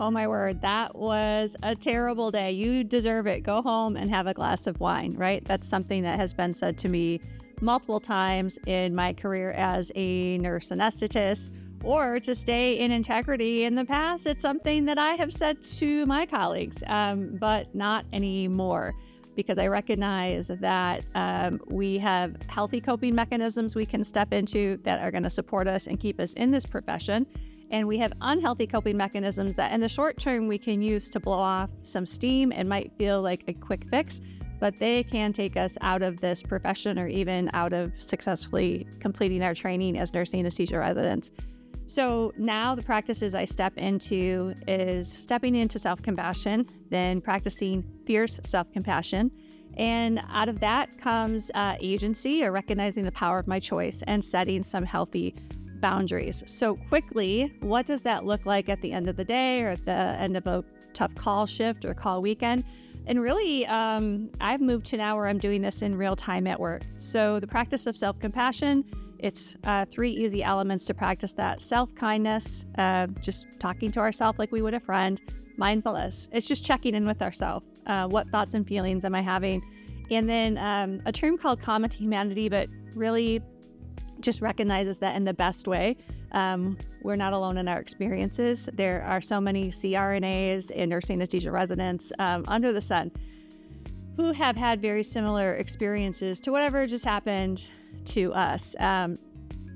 Oh my word, that was a terrible day. You deserve it. Go home and have a glass of wine, right? That's something that has been said to me multiple times in my career as a nurse anesthetist, or to stay in integrity. In the past, it's something that I have said to my colleagues, but not anymore, because I recognize that we have healthy coping mechanisms we can step into that are going to support us and keep us in this profession. And we have unhealthy coping mechanisms that in the short term we can use to blow off some steam and might feel like a quick fix, but they can take us out of this profession or even out of successfully completing our training as nursing anesthesia residents. So now the practices I step into is stepping into self-compassion, then practicing fierce self-compassion. And out of that comes agency, or recognizing the power of my choice and setting some healthy boundaries. So quickly, what does that look like at the end of the day or at the end of a tough call shift or call weekend? And really, I've moved to now where I'm doing this in real time at work. So the practice of self-compassion, it's 3 easy elements to practice that. Self-kindness, just talking to ourselves like we would a friend. Mindfulness, it's just checking in with ourselves. What thoughts and feelings am I having? And then a term called common humanity, but really just recognizes that in the best way. We're not alone in our experiences. There are so many CRNAs and nursing anesthesia residents under the sun who have had very similar experiences to whatever just happened to us.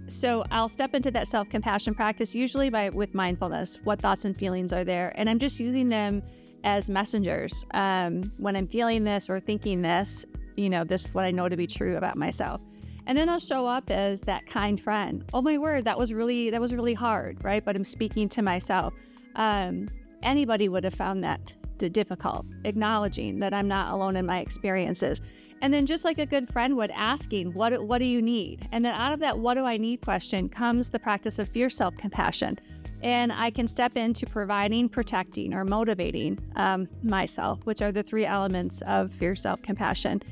So I'll step into that self-compassion practice usually with mindfulness. What thoughts and feelings are there? And I'm just using them as messengers. When I'm feeling this or thinking this, this is what I know to be true about myself. And then I'll show up as that kind friend. Oh my word, that was really hard, right? But I'm speaking to myself. Anybody would have found that difficult, acknowledging that I'm not alone in my experiences. And then just like a good friend would, asking, what do you need? And then out of that what do I need question comes the practice of fierce self-compassion. And I can step into providing, protecting, or motivating myself, which are the 3 elements of fierce self-compassion.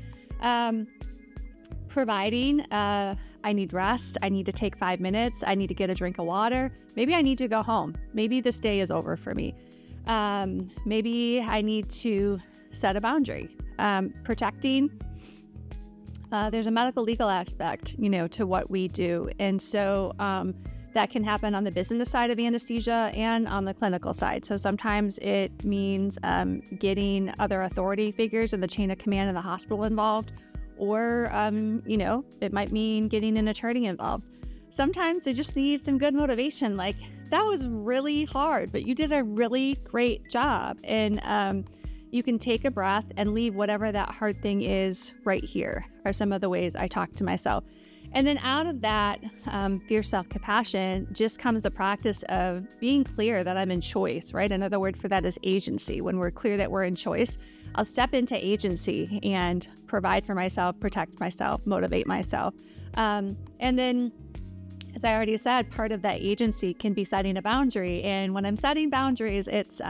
Providing, I need rest. I need to take 5 minutes. I need to get a drink of water. Maybe I need to go home. Maybe this day is over for me. Maybe I need to set a boundary. Protecting, there's a medical legal aspect, to what we do. And so that can happen on the business side of anesthesia and on the clinical side. So sometimes it means getting other authority figures in the chain of command in the hospital involved, or, it might mean getting an attorney involved. Sometimes they just need some good motivation, like, that was really hard, but you did a really great job. And you can take a breath and leave whatever that hard thing is right here, are some of the ways I talk to myself. And then out of that fierce self-compassion just comes the practice of being clear that I'm in choice, right? Another word for that is agency. When we're clear that we're in choice, I'll step into agency and provide for myself, protect myself, motivate myself. And then, as I already said, part of that agency can be setting a boundary. And when I'm setting boundaries, it's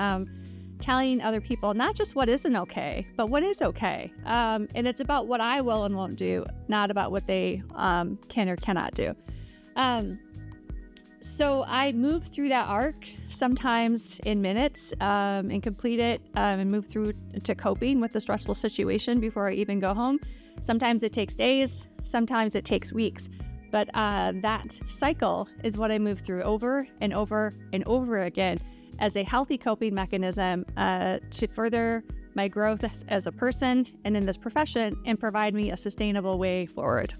telling other people not just what isn't okay, but what is okay. And it's about what I will and won't do, not about what they can or cannot do. So I move through that arc sometimes in minutes and complete it and move through to coping with the stressful situation before I even go home. Sometimes it takes days, sometimes it takes weeks. But that cycle is what I move through over and over and over again as a healthy coping mechanism to further my growth as a person and in this profession and provide me a sustainable way forward.